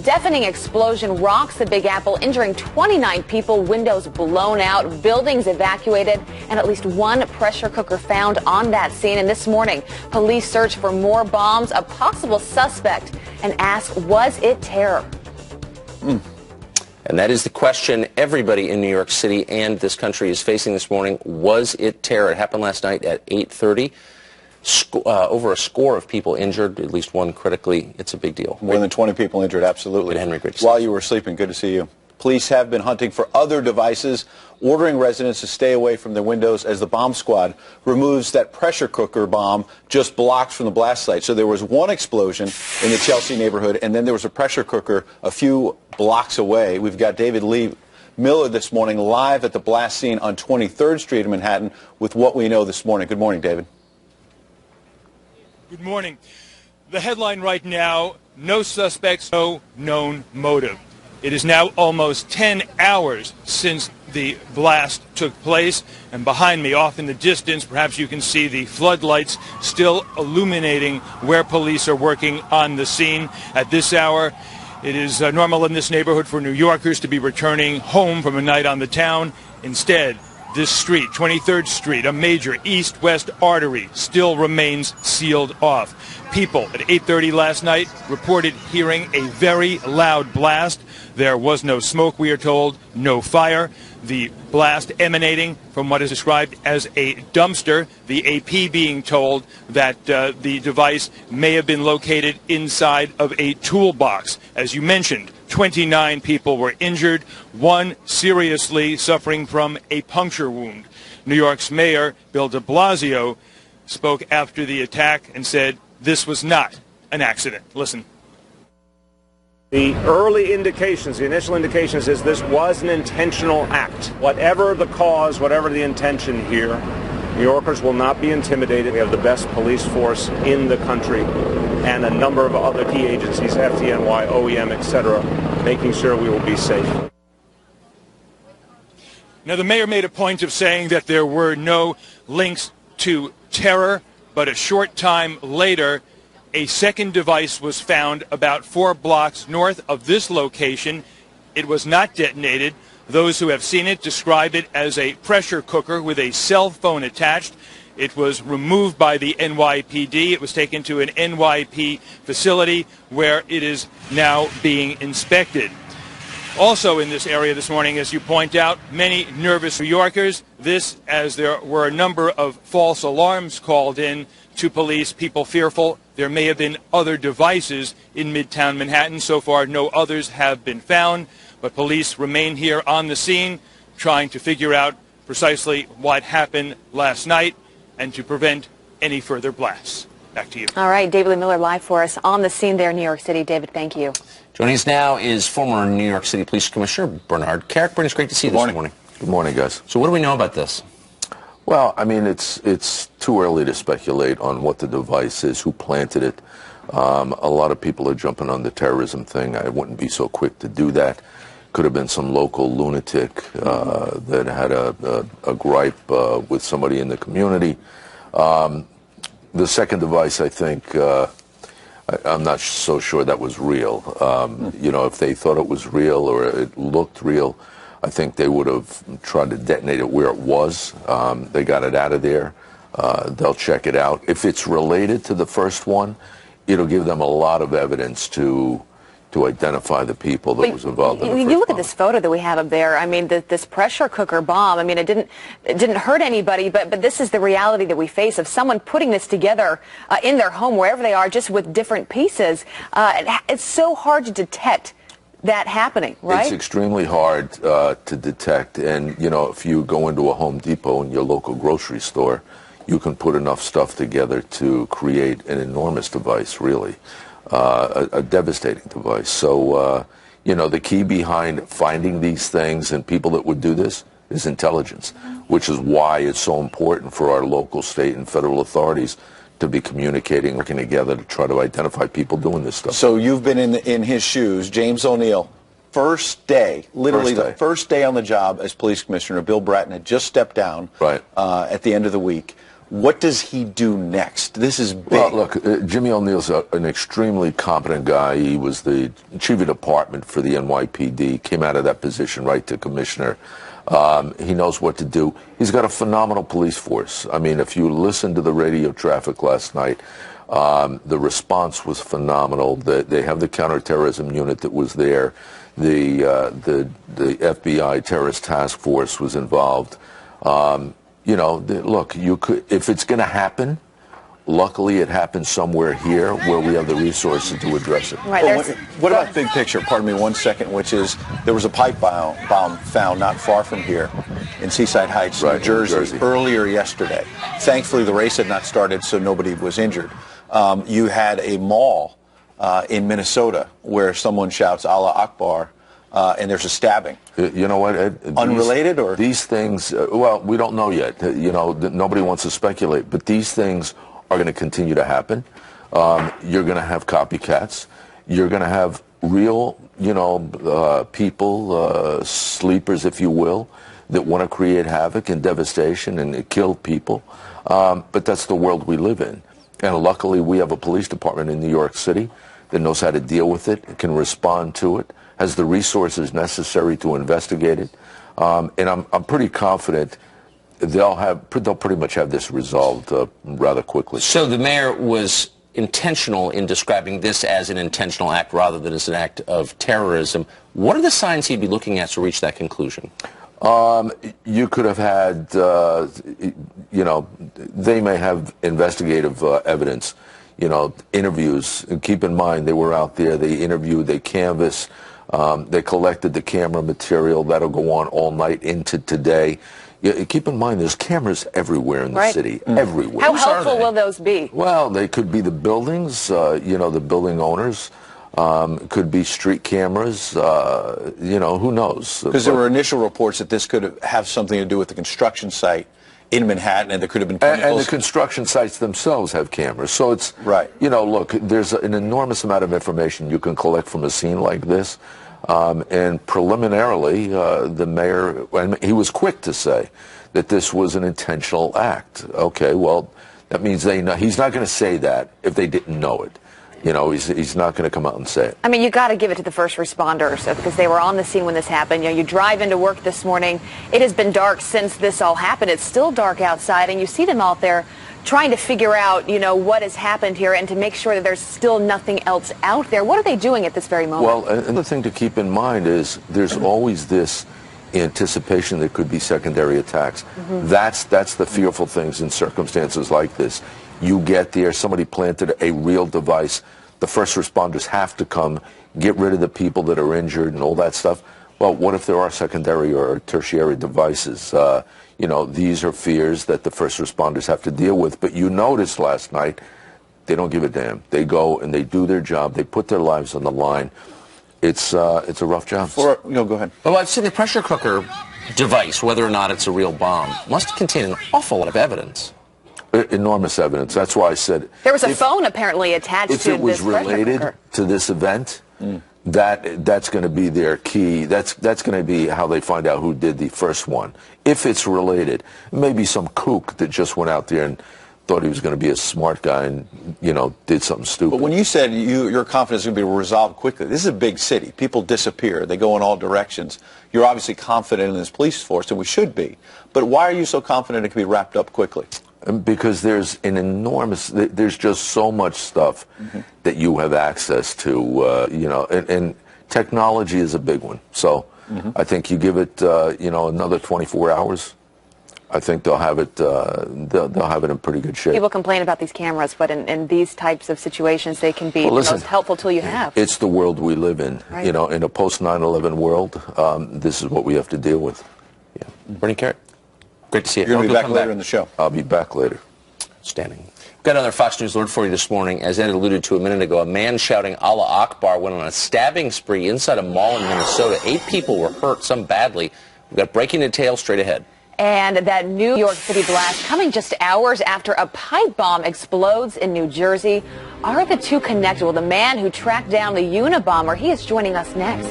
Deafening explosion rocks the Big Apple, injuring 29 people, windows blown out, buildings evacuated, and at least one pressure cooker found on that scene. And this morning, police search for more bombs, a possible suspect, and ask, was it terror? And that is the question everybody in New York City and this country is facing this morning. Was it terror? It happened last night at 8:30. Over a score of people injured, at least one critically. It's a big deal. More than 20 people injured, absolutely. Good, Henry, great to see While you were sleeping, good to see you. Police have been hunting for other devices, ordering residents to stay away from their windows as the bomb squad removes that pressure cooker bomb just blocks from the blast site. So there was one explosion in the Chelsea neighborhood, and then there was a pressure cooker a few blocks away. We've got David Lee Miller this morning live at the blast scene on 23rd Street in Manhattan with what we know this morning. Good morning, David. Good morning. The headline right now, no suspects, no known motive. It is now almost 10 hours since the blast took place, and behind me, off in the distance, perhaps you can see the floodlights still illuminating where police are working on the scene. At this hour, it is normal in this neighborhood for New Yorkers to be returning home from a night on the town. Instead, this street, 23rd Street, a major east-west artery, still remains sealed off. People at 8:30 last night reported hearing a very loud blast. There was no smoke, we are told, no fire. The blast emanating from what is described as a dumpster, the AP being told that the device may have been located inside of a toolbox. As you mentioned, 29 people were injured, one seriously suffering from a puncture wound. New York's Mayor Bill de Blasio spoke after the attack and said this was not an accident. Listen. The early indications, the initial indications is this was an intentional act. Whatever the cause, whatever the intention here, New Yorkers will not be intimidated. We have the best police force in the country and a number of other key agencies, FDNY, OEM, etc., making sure we will be safe. Now, the mayor made a point of saying that there were no links to terror, but a short time later, a second device was found about 4 blocks north of this location. It was not detonated. Those who have seen it describe it as a pressure cooker with a cell phone attached. It was removed by the NYPD. It was taken to an NYP facility where it is now being inspected. Also in this area this morning, as you point out, many nervous New Yorkers. This, as there were a number of false alarms called in to police, people fearful there may have been other devices in Midtown Manhattan. So far, no others have been found, but police remain here on the scene trying to figure out precisely what happened last night and to prevent any further blasts. Back to you. All right, David Lee Miller live for us on the scene there in New York City. David, thank you. Joining us now is former New York City Police Commissioner Bernard Kerik. Bernard, it's great to see you this morning. Good morning, guys. So what do we know about this? Well, I mean, it's too early to speculate on what the device is, who planted it. A lot of people are jumping on the terrorism thing. I wouldn't be so quick to do that. Could have been some local lunatic that had a gripe with somebody in the community. The second device, I think, I'm not so sure that was real. You know, if they thought it was real or it looked real, I think they would have tried to detonate it where it was. They got it out of there. They'll check it out. If it's related to the first one, it'll give them a lot of evidence to identify the people that was involved in the first You look bomb. at this photo that we have up there. I mean, this pressure cooker bomb. I mean, it didn't hurt anybody, but this is the reality that we face of someone putting this together in their home, wherever they are, just with different pieces. It's so hard to detect that happening, right? It's extremely hard to detect, and you know, if you go into a Home Depot in your local grocery store, you can put enough stuff together to create an enormous device, really, a devastating device. So, you know, the key behind finding these things and people that would do this is intelligence, which is why it's so important for our local, state, and federal authorities to be communicating, working together to try to identify people doing this stuff. So you've been in his shoes. James O'Neill, first day, literally the first day on the job as police commissioner. Bill Bratton had just stepped down at the end of the week. What does he do next? This is big. Well, look, Jimmy O'Neill's an extremely competent guy. He was the chief of department for the NYPD, came out of that position right to commissioner. He knows what to do. He's got a phenomenal police force. I mean, if you listen to the radio traffic last night, the response was phenomenal. They have the counterterrorism unit that was there. The FBI terrorist task force was involved. You know, look, if it's going to happen, luckily it happens somewhere here where we have the resources to address it. Right, well, what about big picture? Pardon me 1 second, which is there was a pipe bomb found not far from here in Seaside Heights, right, New Jersey, earlier yesterday. Thankfully, the race had not started, so nobody was injured. You had a mall in Minnesota where someone shouts Allah Akbar, and there's a stabbing. You know what, Ed? Unrelated, or? These things, well, we don't know yet. You know, nobody wants to speculate, but these things are going to continue to happen. You're going to have copycats. You're going to have real, you know, people, sleepers, if you will, that want to create havoc and devastation and kill people. But that's the world we live in. And luckily, we have a police department in New York City that knows how to deal with it, can respond to it, has the resources necessary to investigate it. And I'm pretty confident they'll pretty much have this resolved rather quickly. So the mayor was intentional in describing this as an intentional act rather than as an act of terrorism. What are the signs he'd be looking at to reach that conclusion? You could have had, you know, they may have investigative evidence, you know, interviews. And keep in mind, they were out there, they interviewed, they canvassed, they collected the camera material. That'll go on all night into today. Keep in mind, there's cameras everywhere in the city, everywhere. How helpful will those be? Well, they could be the buildings, you know, the building owners. Could be street cameras, you know, who knows? Because there were initial reports that this could have something to do with the construction site in Manhattan, and there could have been chemicals. And the construction sites themselves have cameras. So it's, right. You know, look, there's an enormous amount of information you can collect from a scene like this. And preliminarily, the mayor, and he was quick to say that this was an intentional act. Okay, well, that means they know. He's not going to say that if they didn't know it. You know, he's not going to come out and say it. I mean, you got to give it to the first responders because they were on the scene when this happened. You know, you drive into work this morning. It has been dark since this all happened. It's still dark outside, and you see them out there trying to figure out, you know, what has happened here and to make sure that there's still nothing else out there. What are they doing at this very moment? Well, another thing to keep in mind is there's always this anticipation there could be secondary attacks. That's the fearful things in circumstances like this. You get there, somebody planted a real device, the first responders have to come, get rid of the people that are injured and all that stuff. Well, what if there are secondary or tertiary devices? You know, these are fears that the first responders have to deal with. But you noticed last night, they don't give a damn. They go and they do their job. They put their lives on the line. It's a rough job. Go ahead. Well, I'd say the pressure cooker device, whether or not it's a real bomb, must contain an awful lot of evidence. Enormous evidence. That's why I said there was a phone apparently attached to this pressure cooker. If it was related to this event, that's going to be their key. That's going to be how they find out who did the first one. If it's related, maybe some kook that just went out there and thought he was going to be a smart guy and, you know, did something stupid. But when you said your confidence is going to be resolved quickly, this is a big city. People disappear. They go in all directions. You're obviously confident in this police force, and we should be. But why are you so confident it can be wrapped up quickly? Because there's there's just so much stuff that you have access to, you know, and technology is a big one. So I think you give it, you know, another 24 hours. I think they'll have it. They'll have it in pretty good shape. People complain about these cameras, but in these types of situations, they can be the most helpful tool you have. It's the world we live in. Right. You know, in a post 9/11 world, this is what we have to deal with. Yeah. Bernie Carrot, great to see you. You're going to be back later in the show. I'll be back later. Outstanding. We've got another Fox News alert for you this morning. As Ed alluded to a minute ago, a man shouting Allah Akbar went on a stabbing spree inside a mall in Minnesota. 8 people were hurt, some badly. We've got breaking details straight ahead. And that New York City blast coming just hours after a pipe bomb explodes in New Jersey. Are the two connected? Well, the man who tracked down the Unabomber, he is joining us next.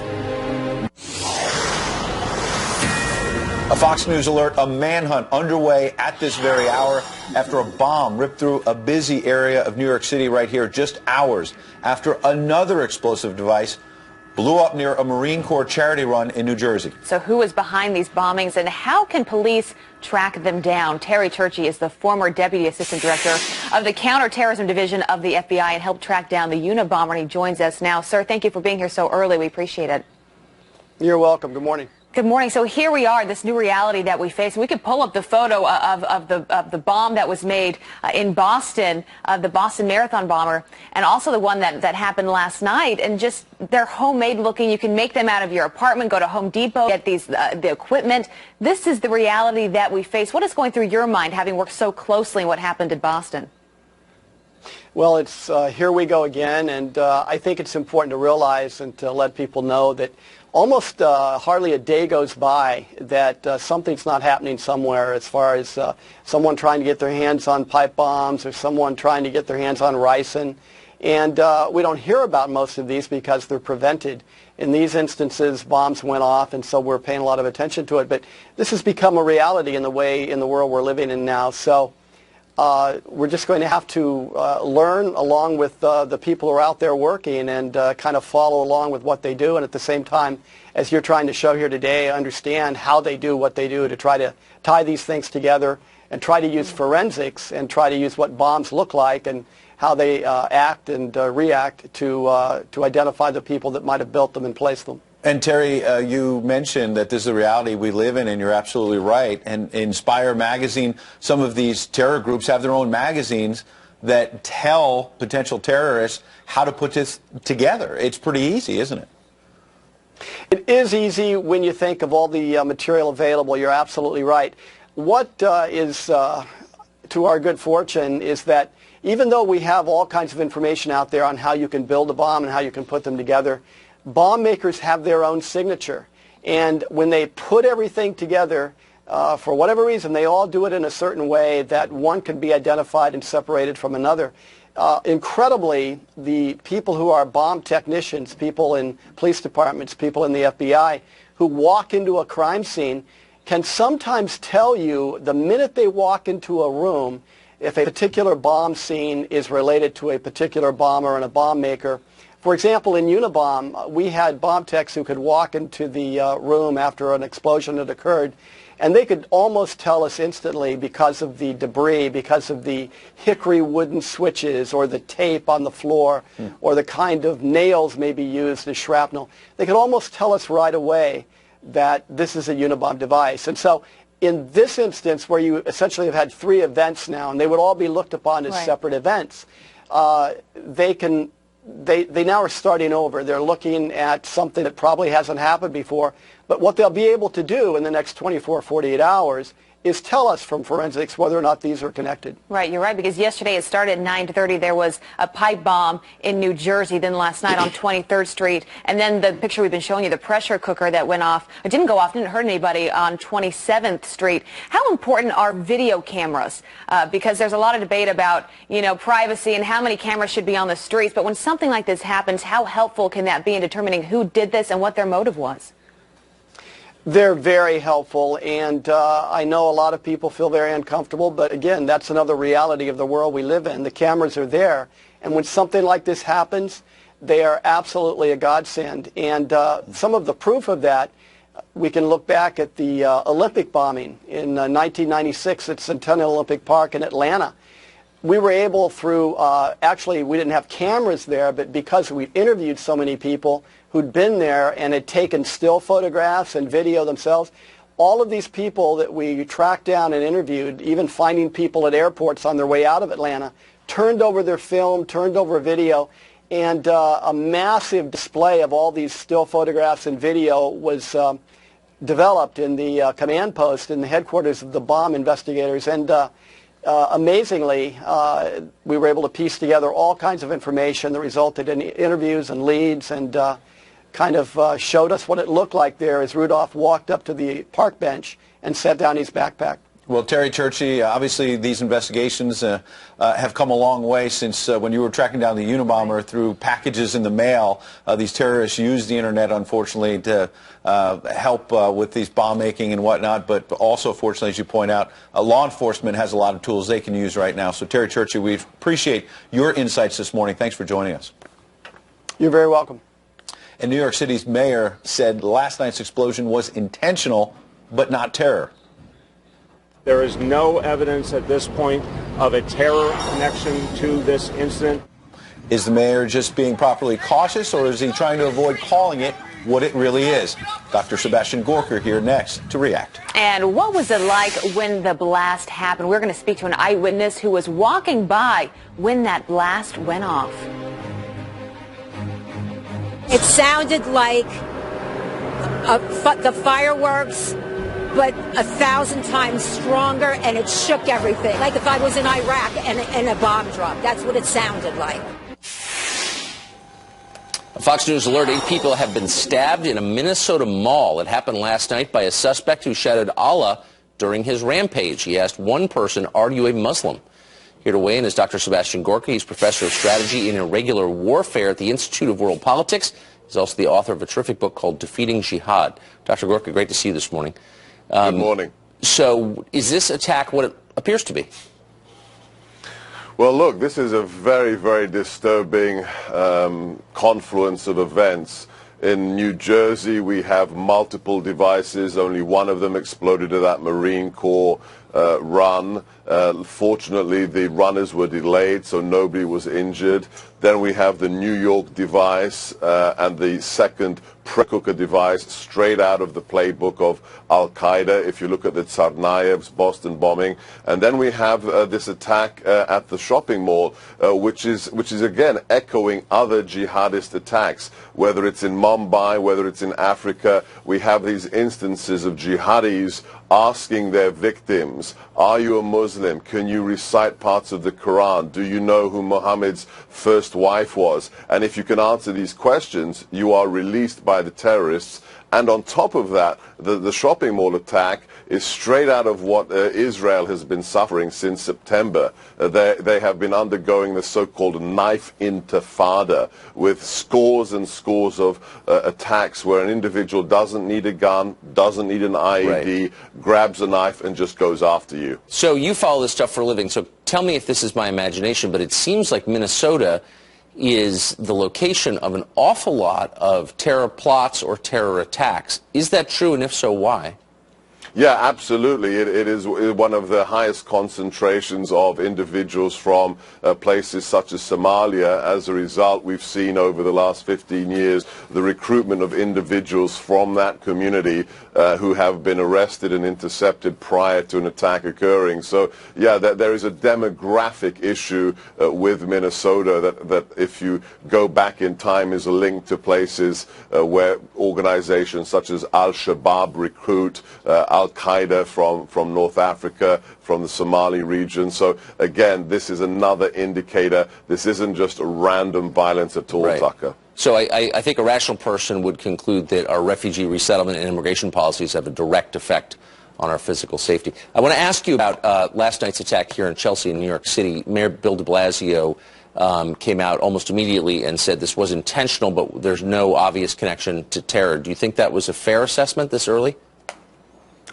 A Fox News alert, a manhunt underway at this very hour after a bomb ripped through a busy area of New York City right here just hours after another explosive device blew up near a Marine Corps charity run in New Jersey. So who is behind these bombings and how can police track them down? Terry Turchi is the former Deputy Assistant Director of the Counterterrorism Division of the FBI and helped track down the Unabomber, and he joins us now. Sir, thank you for being here so early. We appreciate it. You're welcome. Good morning. Good morning. So here we are, this new reality that we face. We could pull up the photo of the bomb that was made in Boston, the Boston Marathon bomber, and also the one that happened last night. And just they're homemade looking. You can make them out of your apartment, go to Home Depot, get these the equipment. This is the reality that we face. What is going through your mind, having worked so closely in what happened in Boston? Well, it's here we go again, and I think it's important to realize and to let people know that almost hardly a day goes by that something's not happening somewhere as far as someone trying to get their hands on pipe bombs or someone trying to get their hands on ricin. And we don't hear about most of these because they're prevented. In these instances, bombs went off, and so we're paying a lot of attention to it. But this has become a reality in the world we're living in now. So we're just going to have to learn along with the people who are out there working and kind of follow along with what they do, and at the same time, as you're trying to show here today, understand how they do what they do to try to tie these things together and try to use forensics and try to use what bombs look like and how they act and react to identify the people that might have built them and placed them. And Terry, you mentioned that this is a reality we live in, and you're absolutely right. And Inspire magazine, some of these terror groups have their own magazines that tell potential terrorists how to put this together. It's pretty easy, isn't it? It is easy when you think of all the material available. You're absolutely right. What is to our good fortune is that even though we have all kinds of information out there on how you can build a bomb and how you can put them together, bomb makers have their own signature, and when they put everything together, for whatever reason, they all do it in a certain way that one can be identified and separated from another. Incredibly, the people who are bomb technicians, people in police departments, people in the FBI, who walk into a crime scene can sometimes tell you the minute they walk into a room if a particular bomb scene is related to a particular bomber and a bomb maker. For example, in Unabomb, we had bomb techs who could walk into the room after an explosion had occurred, and they could almost tell us instantly because of the debris, because of the hickory wooden switches or the tape on the floor or the kind of nails maybe used as shrapnel. They could almost tell us right away that this is a Unabomb device. And so in this instance, where you essentially have had 3 events now, and they would all be looked upon as separate events, they now are starting over. They're looking at something that probably hasn't happened before. But what they'll be able to do in the next 24, 48 hours is tell us from forensics whether or not these are connected. Right, you're right, because yesterday it started at 9:30. There was a pipe bomb in New Jersey. Then last night on 23rd Street. And then the picture we've been showing you, the pressure cooker that went off. It didn't go off, didn't hurt anybody on 27th Street. How important are video cameras? Because there's a lot of debate about, you know, privacy and how many cameras should be on the streets. But when something like this happens, how helpful can that be in determining who did this and what their motive was? They're very helpful, and I know a lot of people feel very uncomfortable, but again, that's another reality of the world we live in. The cameras are there, and when something like this happens, they are absolutely a godsend. And some of the proof of that, we can look back at the Olympic bombing in 1996 at Centennial Olympic Park in Atlanta. We were able through, actually we didn't have cameras there, but because we interviewed so many people who'd been there and had taken still photographs and video themselves, all of these people that we tracked down and interviewed, even finding people at airports on their way out of Atlanta, turned over their film, turned over video, and a massive display of all these still photographs and video was developed in the command post in the headquarters of the bomb investigators. And amazingly, we were able to piece together all kinds of information that resulted in interviews and leads, and kind of showed us what it looked like there as Rudolph walked up to the park bench and set down his backpack. Well, Terry Turchi, obviously these investigations have come a long way since when you were tracking down the Unabomber through packages in the mail. These terrorists used the internet, unfortunately, to help with these bomb making and whatnot. But also, fortunately, as you point out, law enforcement has a lot of tools they can use right now. So, Terry Turchi, we appreciate your insights this morning. Thanks for joining us. You're very welcome. And New York City's mayor said last night's explosion was intentional, but not terror. There is no evidence at this point of a terror connection to this incident. Is the mayor just being properly cautious, or is he trying to avoid calling it what it really is? Dr. Sebastian Gorka here next to react. And what was it like when the blast happened? We're going to speak to an eyewitness who was walking by when that blast went off. It sounded like the fireworks, but 1,000 times stronger, and it shook everything. Like if I was in Iraq and a bomb dropped. That's what it sounded like. A Fox News alert, 8 people have been stabbed in a Minnesota mall. It happened last night by a suspect who shouted Allah during his rampage. He asked one person, "Are you a Muslim?" Here to weigh in is Dr. Sebastian Gorka. He's professor of strategy and irregular warfare at the Institute of World Politics. He's also the author of a terrific book called Defeating Jihad. Dr. Gorka, great to see you this morning. Good morning. So is this attack what it appears to be? Well, look, this is a very, very disturbing confluence of events. In New Jersey, we have multiple devices. Only one of them exploded at that Marine Corps run. Fortunately, the runners were delayed, so nobody was injured. Then we have the New York device and the second pressure cooker device straight out of the playbook of Al-Qaeda, if you look at the Tsarnaev's Boston bombing. And then we have this attack at the shopping mall, which is again echoing other jihadist attacks, whether it's in Mumbai, whether it's in Africa. We have these instances of jihadis asking their victims, "Are you a Muslim? Can you recite parts of the Quran? Do you know who Muhammad's first wife was?" And if you can answer these questions, you are released by the terrorists. And on top of that, the shopping mall attack is straight out of what Israel has been suffering since September. They have been undergoing the so-called knife intifada, with scores and scores of attacks where an individual doesn't need a gun, doesn't need an IED, right, grabs a knife and just goes after you. So you follow this stuff for a living. So tell me if this is my imagination, but it seems like Minnesota is the location of an awful lot of terror plots or terror attacks. Is that true, and if so, why? Yeah, absolutely. It is one of the highest concentrations of individuals from places such as Somalia. As a result, we've seen over the last 15 years the recruitment of individuals from that community who have been arrested and intercepted prior to an attack occurring. So, yeah, there is a demographic issue with Minnesota that if you go back in time is a link to places where organizations such as Al-Shabaab recruit, Al-Qaeda from North Africa, from the Somali region. So again, this is another indicator. This isn't just random violence at all, right, Tucker. So I think a rational person would conclude that our refugee resettlement and immigration policies have a direct effect on our physical safety. I want to ask you about last night's attack here in Chelsea in New York City. Mayor Bill de Blasio came out almost immediately and said this was intentional, but there's no obvious connection to terror. Do you think that was a fair assessment this early?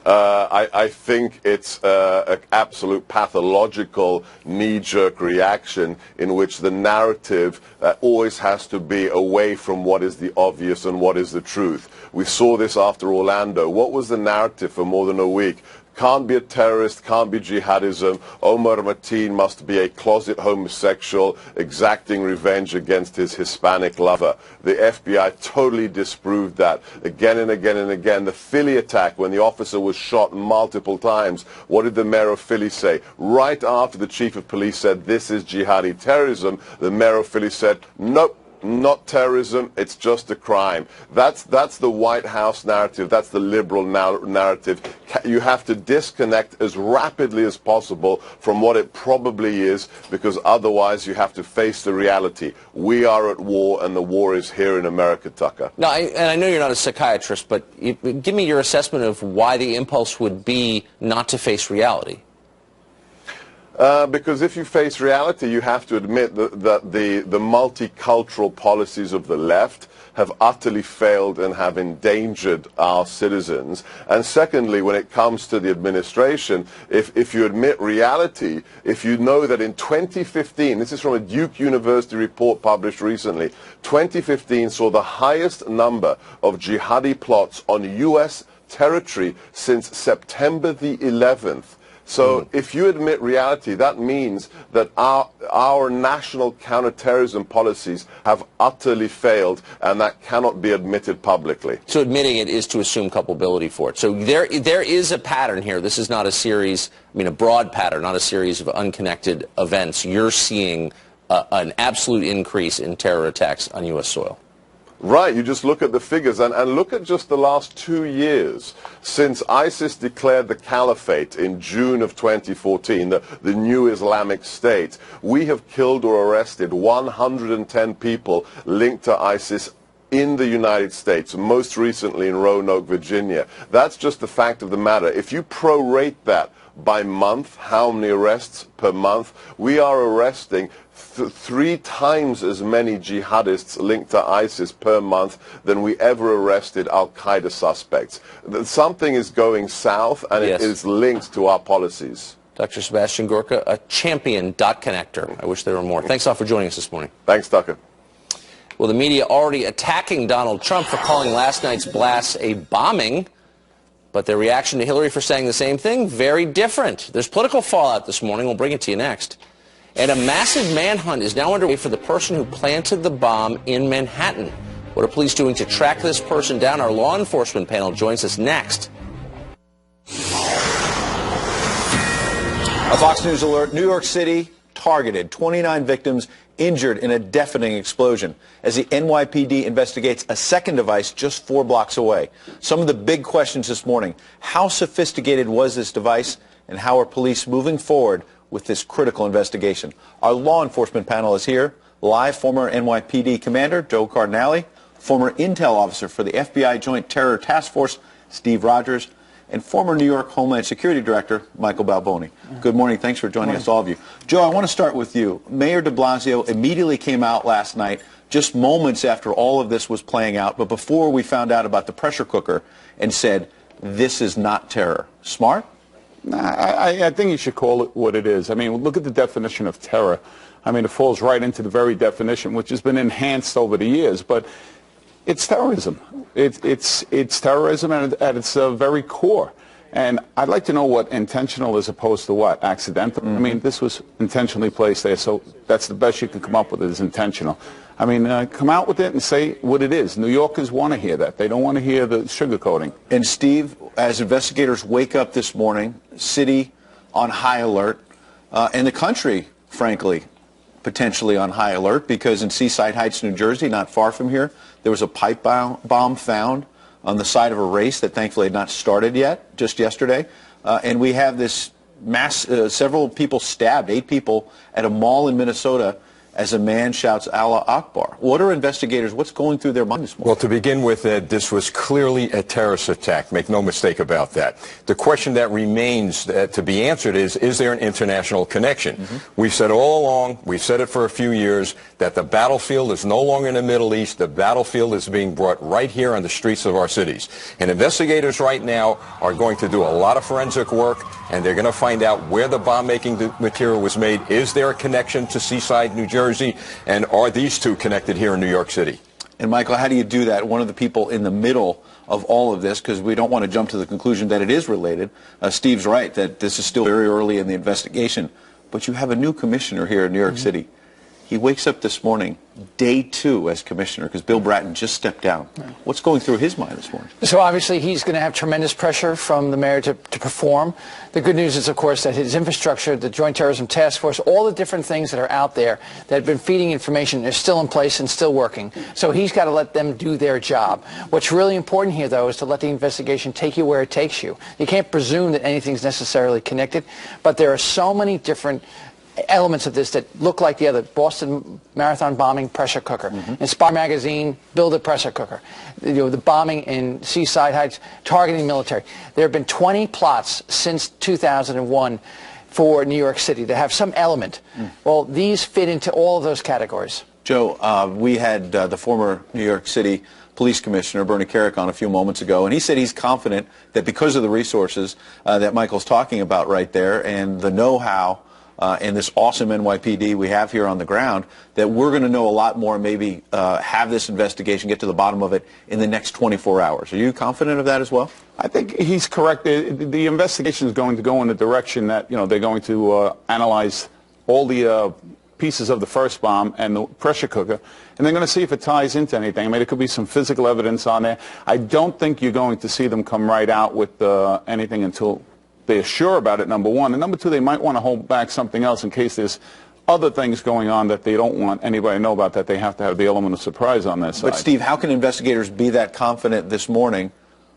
I think it's an absolute pathological knee-jerk reaction in which the narrative always has to be away from what is the obvious and what is the truth. We saw this after Orlando. What was the narrative for more than a week? Can't be a terrorist, can't be jihadism. Omar Mateen must be a closet homosexual exacting revenge against his Hispanic lover. The FBI totally disproved that again and again and again. The Philly attack, when the officer was shot multiple times, what did the mayor of Philly say? Right after the chief of police said this is jihadi terrorism, the mayor of Philly said, nope, not terrorism, it's just a crime. That's the White House narrative, that's the liberal narrative. You have to disconnect as rapidly as possible from what it probably is, because otherwise you have to face the reality. We are at war, and the war is here in America, Tucker. Now, and I know you're not a psychiatrist, but give me your assessment of why the impulse would be not to face reality. Because if you face reality, you have to admit that the multicultural policies of the left have utterly failed and have endangered our citizens. And secondly, when it comes to the administration, if you admit reality, if you know that in 2015, this is from a Duke University report published recently, 2015 saw the highest number of jihadi plots on U.S. territory since September the 11th. So if you admit reality, that means that our national counterterrorism policies have utterly failed, and that cannot be admitted publicly. So admitting it is to assume culpability for it. So there is a pattern here. This is not a series, a broad pattern, not a series of unconnected events. You're seeing an absolute increase in terror attacks on U.S. soil. Right, you just look at the figures and look at just the last 2 years since ISIS declared the caliphate in June of 2014, the new Islamic State. We have killed or arrested 110 people linked to ISIS in the United States, most recently in Roanoke, Virginia. That's just the fact of the matter. If you prorate that by month, how many arrests per month, we are arresting 3 times as many jihadists linked to ISIS per month than we ever arrested al-Qaeda suspects. Something is going south, and it is linked to our policies. Dr. Sebastian Gorka, a champion dot connector. I wish there were more. Thanks all for joining us this morning. Thanks, Tucker. Well, the media already attacking Donald Trump for calling last night's blast a bombing, but their reaction to Hillary for saying the same thing, very different. There's political fallout this morning. We'll bring it to you next. And a massive manhunt is now underway for the person who planted the bomb in Manhattan. What are police doing to track this person down? Our law enforcement panel joins us next. A Fox News alert, New York City targeted, 29 victims injured in a deafening explosion as the NYPD investigates a second device just 4 blocks away. Some of the big questions this morning: how sophisticated was this device, and how are police moving forward with this critical investigation? Our law enforcement panel is here. Live, former NYPD Commander Joe Cardinale, former Intel Officer for the FBI Joint Terror Task Force Steve Rogers, and former New York Homeland Security Director Michael Balboni. Good morning. Thanks for joining us, all of you. Joe, I want to start with you. Mayor de Blasio immediately came out last night, just moments after all of this was playing out, but before we found out about the pressure cooker, and said, this is not terror. Smart? I think you should call it what it is. Look at the definition of terror. It falls right into the very definition, which has been enhanced over the years. But it's terrorism. It's terrorism at its very core. And I'd like to know what intentional as opposed to what? Accidental? This was intentionally placed there, so that's the best you can come up with is intentional. Come out with it and say what it is. New Yorkers want to hear that. They don't want to hear the sugarcoating. And Steve, as investigators wake up this morning, city on high alert, and the country, frankly, potentially on high alert, because in Seaside Heights, New Jersey, not far from here, there was a pipe bomb found on the side of a race that thankfully had not started yet, just yesterday. And we have this several people stabbed, 8 people, at a mall in Minnesota as a man shouts Allah Akbar. What are investigators, what's going through their mind this morning? Well, to begin with, Ed, this was clearly a terrorist attack. Make no mistake about that. The question that remains to be answered is there an international connection? We've said all along, we've said it for a few years, that the battlefield is no longer in the Middle East. The battlefield is being brought right here on the streets of our cities. And investigators right now are going to do a lot of forensic work, and they're going to find out where the bomb-making material was made. Is there a connection to Seaside, New Jersey? And are these two connected here in New York City? And Michael, how do you do that? One of the people in the middle of all of this, because we don't want to jump to the conclusion that it is related. Steve's right, that this is still very early in the investigation. But you have a new commissioner here in New York City. He wakes up this morning, day 2 as commissioner, because Bill Bratton just stepped down. What's going through his mind this morning? So obviously he's going to have tremendous pressure from the mayor to perform. The good news is, of course, that his infrastructure, the Joint Terrorism Task Force, all the different things that are out there that have been feeding information are still in place and still working. So he's got to let them do their job. What's really important here, though, is to let the investigation take you where it takes you. You can't presume that anything's necessarily connected, but there are so many different elements of this that look like the other. Boston Marathon bombing, pressure cooker. Inspire magazine, build a pressure cooker. The bombing in Seaside Heights, targeting military. There have been 20 plots since 2001 for New York City that have some element. Well, these fit into all of those categories. Joe, we had the former New York City Police Commissioner Bernie Kerik on a few moments ago, and he said he's confident that because of the resources that Michael's talking about right there and the know-how and this awesome NYPD we have here on the ground, that we're going to know a lot more and maybe have this investigation, get to the bottom of it in the next 24 hours. Are you confident of that as well? I think he's correct. The investigation is going to go in the direction that, they're going to analyze all the pieces of the first bomb and the pressure cooker, and they're going to see if it ties into anything. I mean, there could be some physical evidence on there. I don't think you're going to see them come right out with anything until they're sure about it, number one. And number two, they might want to hold back something else in case there's other things going on that they don't want anybody to know about, that they have to have the element of surprise on their side. But, Steve, how can investigators be that confident this morning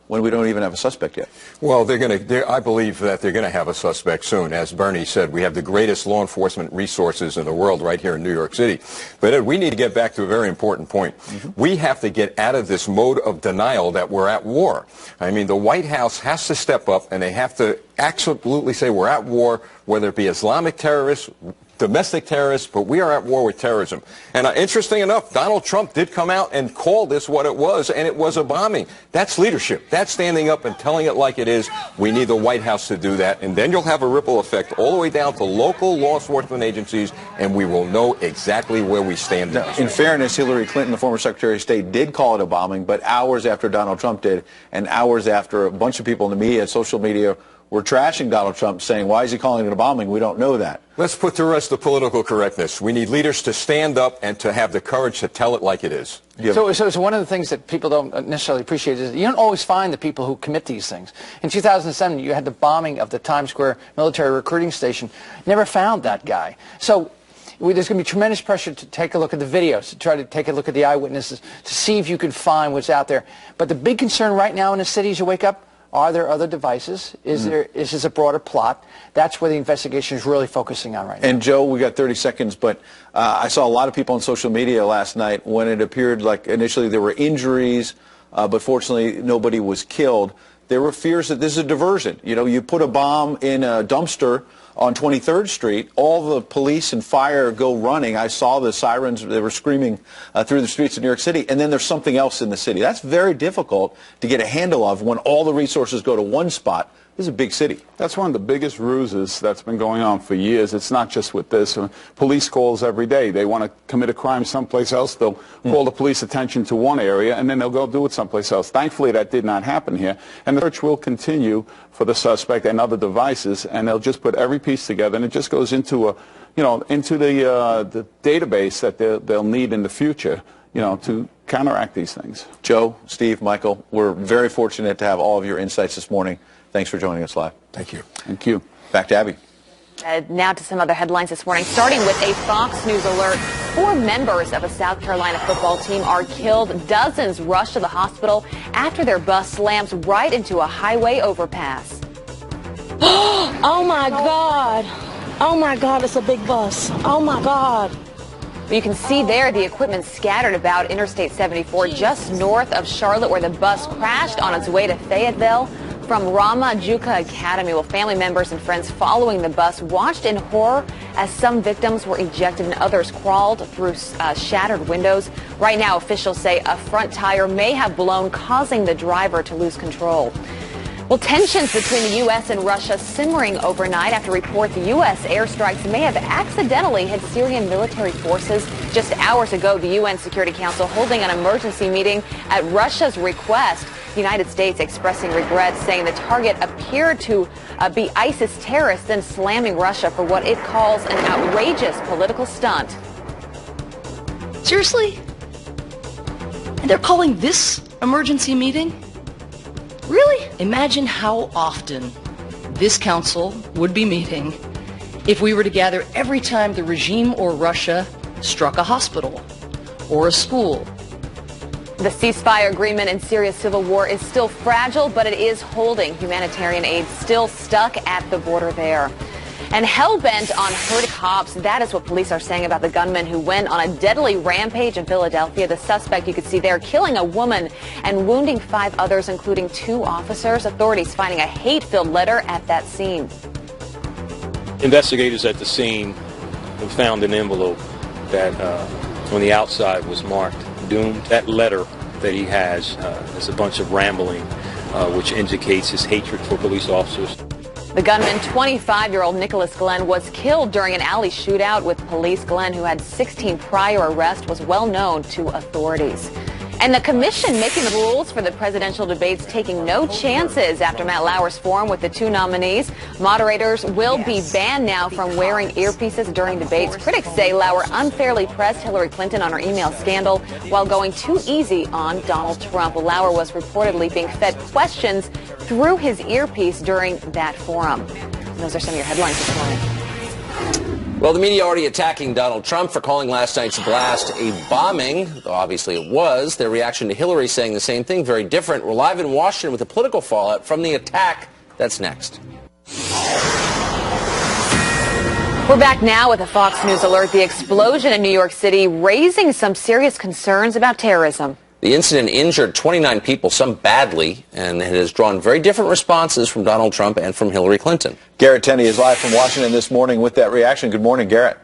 when we don't even have a suspect yet? Well, I believe that they're going to have a suspect soon. As Bernie said, we have the greatest law enforcement resources in the world right here in New York City. But Ed, we need to get back to a very important point. We have to get out of this mode of denial that we're at war. I mean, the White House has to step up, and they have to absolutely say we're at war, whether it be Islamic terrorists, domestic terrorists, but we are at war with terrorism. And interesting enough, Donald Trump did come out and call this what it was, and it was a bombing. That's leadership. That's standing up and telling it like it is. We need the White House to do that, and then you'll have a ripple effect all the way down to local law enforcement agencies, and we will know exactly where we stand. Now, in fairness, Hillary Clinton, the former Secretary of State, did call it a bombing, but hours after Donald Trump did, and hours after a bunch of people in the media, social media, were trashing Donald Trump, saying, why is he calling it a bombing? We don't know that. Let's put to rest the political correctness. We need leaders to stand up and to have the courage to tell it like it is. So one of the things that people don't necessarily appreciate is you don't always find the people who commit these things. In 2007, you had the bombing of the Times Square military recruiting station. Never found that guy. So there's going to be tremendous pressure to take a look at the videos, to try to take a look at the eyewitnesses, to see if you can find what's out there. But the big concern right now in the city as you wake up, are there other devices? Is this a broader plot? That's where the investigation is really focusing on right now. And Joe, we got 30 seconds, but I saw a lot of people on social media last night when it appeared like initially there were injuries, but fortunately nobody was killed. There were fears that this is a diversion. You put a bomb in a dumpster on 23rd Street, all the police and fire go running. I saw the sirens, they were screaming through the streets of New York City, and then there's something else in the city. That's very difficult to get a handle of when all the resources go to one spot. This is a big city. That's one of the biggest ruses that's been going on for years. It's not just with this. Police calls every day. They want to commit a crime someplace else. They'll call the police attention to one area, and then they'll go do it someplace else. Thankfully, that did not happen here. And the search will continue for the suspect and other devices, and they'll just put every piece together, and it just goes into into the database that they'll need in the future, to counteract these things. Joe, Steve, Michael, we're very fortunate to have all of your insights this morning. Thanks for joining us live. Thank you. Thank you. Back to Abby. Now to some other headlines this morning, starting with a Fox News alert. 4 members of a South Carolina football team are killed. Dozens rush to the hospital after their bus slams right into a highway overpass. Oh, my God. Oh, my God, it's a big bus. Oh, my God. You can see there the equipment scattered about Interstate 74 just north of Charlotte, where the bus crashed on its way to Fayetteville from Rama Juka Academy. Well, family members and friends following the bus watched in horror as some victims were ejected and others crawled through shattered windows. Right now, officials say a front tire may have blown, causing the driver to lose control. Well, tensions between the U.S. and Russia simmering overnight after reports the U.S. airstrikes may have accidentally hit Syrian military forces. Just hours ago, the UN Security Council holding an emergency meeting at Russia's request. The United States expressing regret, saying the target appeared to be ISIS terrorists, then slamming Russia for what it calls an outrageous political stunt. Seriously? And they're calling this emergency meeting? Really? Imagine how often this council would be meeting if we were to gather every time the regime or Russia struck a hospital or a school. The ceasefire agreement in Syria's civil war is still fragile, but it is holding. Humanitarian aid still stuck at the border there. And hell-bent on hurting cops, that is what police are saying about the gunman who went on a deadly rampage in Philadelphia. The suspect, you could see there, killing a woman and wounding 5 others, including 2 officers. Authorities finding a hate-filled letter at that scene. Investigators at the scene have found an envelope that on the outside was marked doomed. That letter that he has is a bunch of rambling, which indicates his hatred for police officers. The gunman, 25-year-old Nicholas Glenn, was killed during an alley shootout with police. Glenn, who had 16 prior arrests, was well known to authorities. And the commission making the rules for the presidential debates, taking no chances after Matt Lauer's forum with the 2 nominees. Moderators will be banned now from wearing earpieces during debates. Critics say Lauer unfairly pressed Hillary Clinton on her email scandal while going too easy on Donald Trump. Lauer was reportedly being fed questions through his earpiece during that forum. And those are some of your headlines this morning. Well, the media already attacking Donald Trump for calling last night's blast a bombing, though obviously it was. Their reaction to Hillary saying the same thing, very different. We're live in Washington with the political fallout from the attack. That's next. We're back now with a Fox News alert. The explosion in New York City raising some serious concerns about terrorism. The incident injured 29 people, some badly, and it has drawn very different responses from Donald Trump and from Hillary Clinton. Garrett Tenney is live from Washington this morning with that reaction. Good morning, Garrett.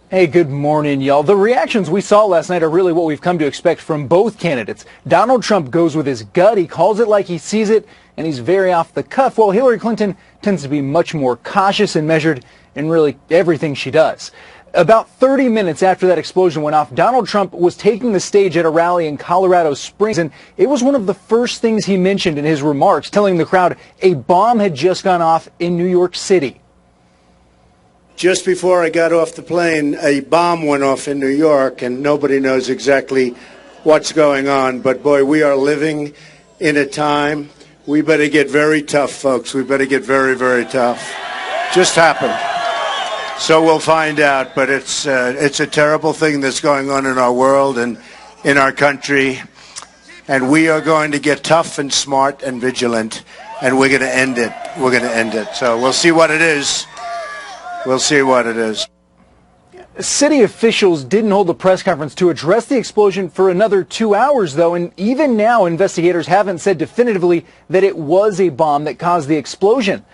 Hey, good morning, y'all. The reactions we saw last night are really what we've come to expect from both candidates. Donald Trump goes with his gut. He calls it like he sees it, and he's very off the cuff, while Hillary Clinton tends to be much more cautious and measured in really everything she does. About 30 minutes after that explosion went off, Donald Trump was taking the stage at a rally in Colorado Springs, and it was one of the first things he mentioned in his remarks, telling the crowd a bomb had just gone off in New York City. Just before I got off the plane, a bomb went off in New York, and nobody knows exactly what's going on. But, boy, we are living in a time. We better get very tough, folks. We better get very, very tough. Just happened. So we'll find out, but it's a terrible thing that's going on in our world and in our country, and we are going to get tough and smart and vigilant, and we're going to end it. We're going to end it. So we'll see what it is. We'll see what it is. City officials didn't hold a press conference to address the explosion for another 2 hours, though, and even now investigators haven't said definitively that it was a bomb that caused the explosion.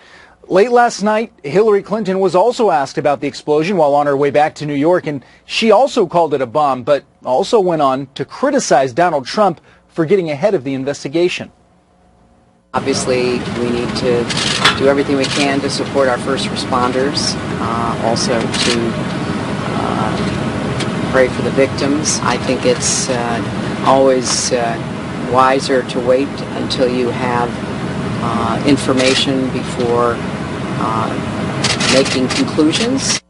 Late last night, Hillary Clinton was also asked about the explosion while on her way back to New York, and she also called it a bomb, but also went on to criticize Donald Trump for getting ahead of the investigation. Obviously, we need to do everything we can to support our first responders, also to pray for the victims. I think it's always wiser to wait until you have information before making conclusions.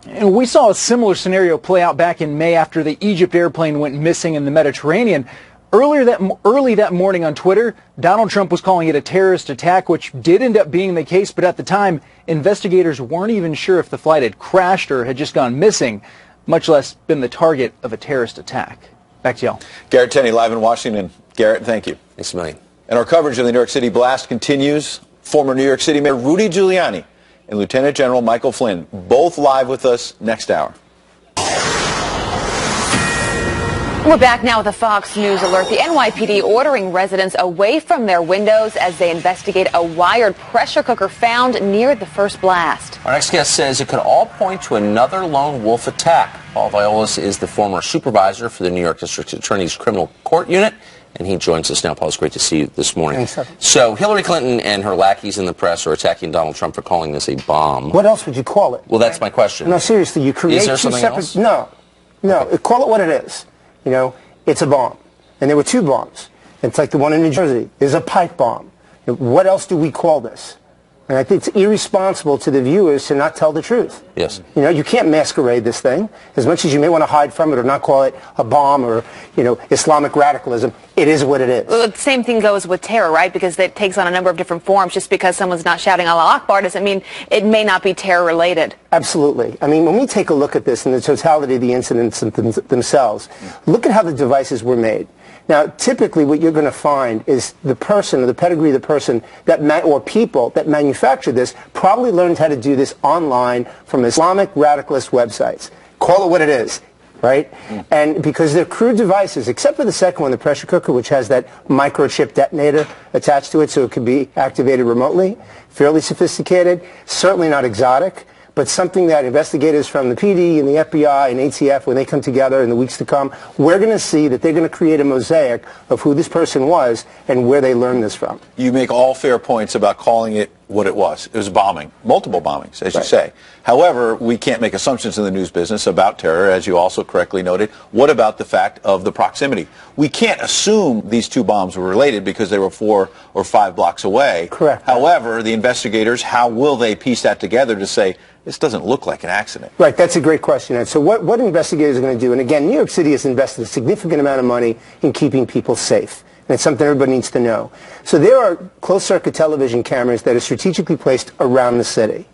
And we saw a similar scenario play out back in May after the Egypt airplane went missing in the Mediterranean. Early that morning on Twitter, Donald Trump was calling it a terrorist attack, which did end up being the case, but at the time, investigators weren't even sure if the flight had crashed or had just gone missing, much less been the target of a terrorist attack. Back to y'all. Garrett Tenney live in Washington. Garrett, thank you. Thanks a million. And our coverage of the New York City blast continues. Former New York City Mayor Rudy Giuliani and Lieutenant General Michael Flynn, both live with us next hour. We're back now with a Fox News alert. The NYPD ordering residents away from their windows as they investigate a wired pressure cooker found near the first blast. Our next guest says it could all point to another lone wolf attack. Paul Violas is the former supervisor for the New York District Attorney's Criminal Court Unit, and he joins us now. Paul, it's great to see you this morning. Thanks. So Hillary Clinton and her lackeys in the press are attacking Donald Trump for calling this a bomb. What else would you call it? Well, that's my question. No, seriously, you create is there two something separate... else? No, call it what it is. You know, it's a bomb. And there were 2 bombs. It's like the one in New Jersey. There's a pipe bomb. What else do we call this? And I think it's irresponsible to the viewers to not tell the truth. Yes. You know, you can't masquerade this thing. As much as you may want to hide from it or not call it a bomb or, you know, Islamic radicalism, it is what it is. Well, the same thing goes with terror, right? Because it takes on a number of different forms. Just because someone's not shouting Allah Akbar doesn't mean it may not be terror related. Absolutely. I mean, when we take a look at this and the totality of the incidents themselves, look at how the devices were made. Now, typically what you're going to find is the person or the pedigree of the person that or people that manufactured this probably learned how to do this online from Islamic radicalist websites. Call it what it is, right? And because they're crude devices, except for the second one, the pressure cooker, which has that microchip detonator attached to it so it can be activated remotely, fairly sophisticated, certainly not exotic, but something that investigators from the PD and the FBI and ATF, when they come together in the weeks to come, we're going to see that they're going to create a mosaic of who this person was and where they learned this from. You make all fair points about calling it what it was. It was a bombing, multiple bombings, as you say. However, we can't make assumptions in the news business about terror, as you also correctly noted. What about the fact of the proximity? We can't assume these two bombs were related because they were 4 or 5 blocks away. Correct. However, the investigators, how will they piece that together to say, this doesn't look like an accident? Right, that's a great question, Ed. So what investigators are going to do, and again, New York City has invested a significant amount of money in keeping people safe. And it's something everybody needs to know. So there are closed-circuit television cameras that are strategically placed around the city.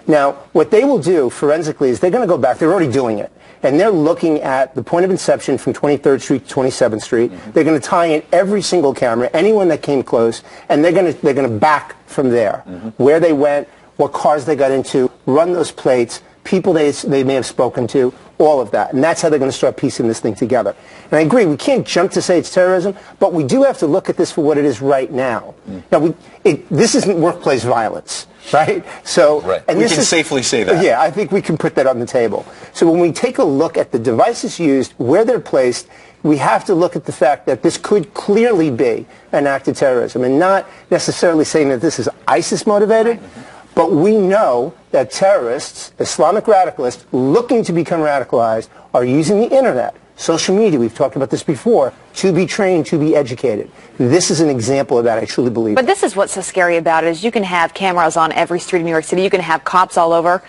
Now, what they will do forensically is they're going to go back. They're already doing it. And they're looking at the point of inception from 23rd Street to 27th Street. They're going to tie in every single camera, anyone that came close, and they're going to back from there. Where they went, what cars they got into, run those plates, people they may have spoken to, all of that. And that's how they're going to start piecing this thing together. And I agree, we can't jump to say it's terrorism, but we do have to look at this for what it is right now. Now, this isn't workplace violence, right? So, and we this can safely say that. Yeah, I think we can put that on the table. So when we take a look at the devices used, where they're placed, we have to look at the fact that this could clearly be an act of terrorism, and not necessarily saying that this is ISIS motivated. But we know that terrorists, Islamic radicalists, looking to become radicalized, are using the internet, social media, we've talked about this before, to be trained, to be educated. This is an example of that, I truly believe. But this is what's so scary about it, is you can have cameras on every street in New York City, you can have cops all over.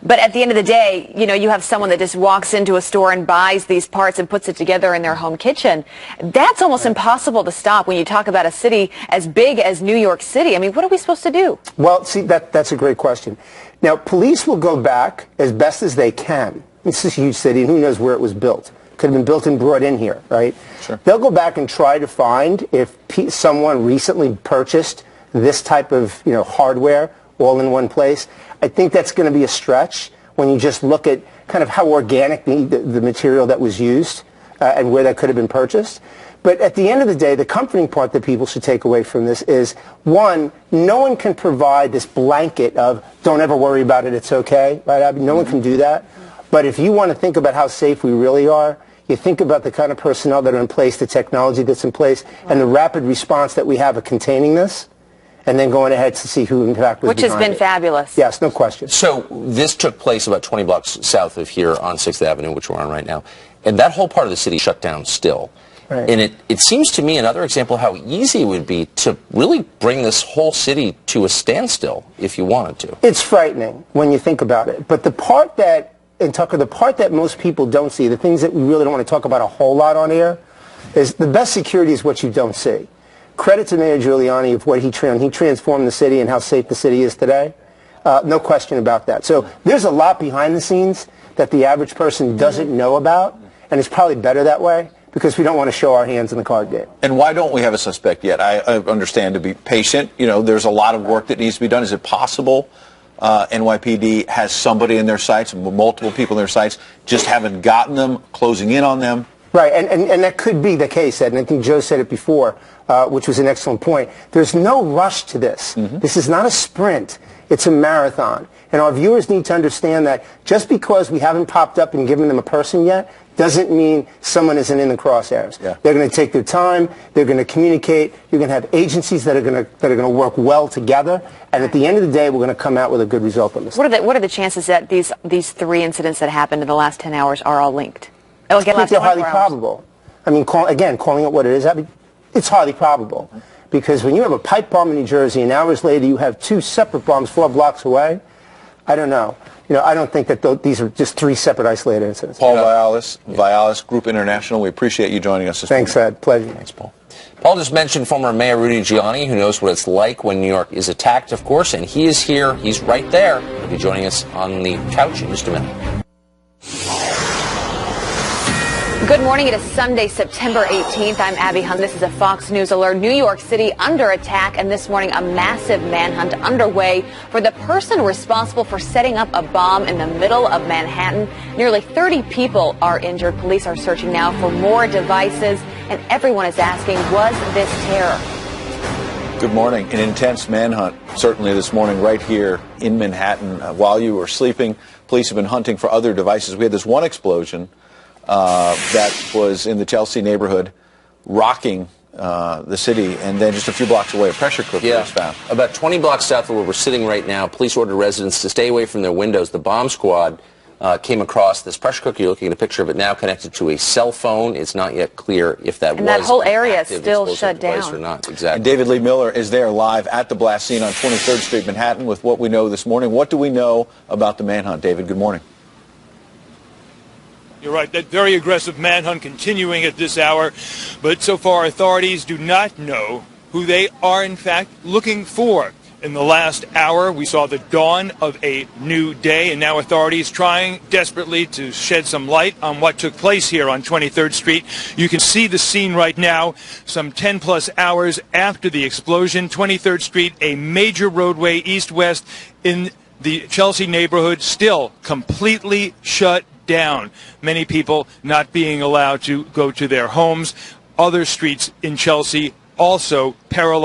But at the end of the day, you know, you have someone that just walks into a store and buys these parts and puts it together in their home kitchen. That's almost impossible to stop when you talk about a city as big as New York City. I mean, what are we supposed to do? Well, see, that's a great question. Now, police will go back as best as they can. This is a huge city, and who knows where it was built. Could have been built and brought in here, right? Sure. They'll go back and try to find if someone recently purchased this type of, you know, hardware all in one place. I think that's going to be a stretch when you just look at kind of how organic the material that was used and where that could have been purchased. But at the end of the day, the comforting part that people should take away from this is, one, no one can provide this blanket of don't ever worry about it, it's okay, right? I mean, no one can do that. But if you want to think about how safe we really are, you think about the kind of personnel that are in place, the technology that's in place, and the rapid response that we have of containing this, and then going ahead to see who in fact was Which has been it. fabulous. Yes, no question. So this took place about 20 blocks south of here on 6th Avenue, which we're on right now. And that whole part of the city shut down still. Right. And it seems to me another example how easy it would be to really bring this whole city to a standstill if you wanted to. It's frightening when you think about it. But the part that, and Tucker, the part that most people don't see, the things that we really don't want to talk about a whole lot on air, is the best security is what you don't see. Credit to Mayor Giuliani of what he transformed the city and how safe the city is today. No question about that. So there's a lot behind the scenes that the average person doesn't know about, and it's probably better that way because we don't want to show our hands in the card game. And why don't we have a suspect yet? I understand to be patient. You know, there's a lot of work that needs to be done. Is it possible NYPD has somebody in their sights, multiple people in their sights, just haven't gotten them, closing in on them? Right, and that could be the case, Ed, and I think Joe said it before, which was an excellent point. There's no rush to this. This is not a sprint. It's a marathon. And our viewers need to understand that just because we haven't popped up and given them a person yet doesn't mean someone isn't in the crosshairs. Yeah. They're going to take their time. They're going to communicate. You're going to have agencies that are going to work well together. And at the end of the day, we're going to come out with a good result on this. What are the chances that these 3 incidents that happened in the last 10 hours are all linked? I think they're highly probable. I mean, calling it what it is, I mean, it's highly probable. Because when you have a pipe bomb in New Jersey and hours later you have 2 separate bombs 4 blocks away, I don't know. I don't think that these are just 3 separate isolated incidents. Paul Vialis, Group International, we appreciate you joining us this morning. Thanks, Ed. Pleasure. Thanks, Paul. Paul just mentioned former Mayor Rudy Giuliani, who knows what it's like when New York is attacked, of course, and he is here. He's right there. He'll be joining us on the couch in just a minute. Good morning. It is Sunday, September 18th. I'm Abby Hunt. This is a Fox News alert. New York City under attack, and this morning a massive manhunt underway for the person responsible for setting up a bomb in the middle of Manhattan. Nearly 30 people are injured. Police are searching now for more devices, and everyone is asking, was this terror? Good morning. An intense manhunt, certainly this morning, right here in Manhattan. While you were sleeping, police have been hunting for other devices. We had this one explosion that was in the Chelsea neighborhood, rocking the city, and then just a few blocks away, a pressure cooker was found. About 20 blocks south of where we're sitting right now, police ordered residents to stay away from their windows. The bomb squad came across this pressure cooker. You're looking at a picture of it now, connected to a cell phone. It's not yet clear if that was that whole area is active still shut device down or not. Exactly. And David Lee Miller is there live at the blast scene on 23rd Street, Manhattan, with what we know this morning. What do we know about the manhunt, David? Good morning. You're right, that very aggressive manhunt continuing at this hour, but so far authorities do not know who they are in fact looking for. In the last hour, we saw the dawn of a new day, and now authorities trying desperately to shed some light on what took place here on 23rd Street. You can see the scene right now, some 10-plus hours after the explosion. 23rd Street, a major roadway east-west in the Chelsea neighborhood, still completely shut down. Many people not being allowed to go to their homes. Other streets in Chelsea also paralyzed.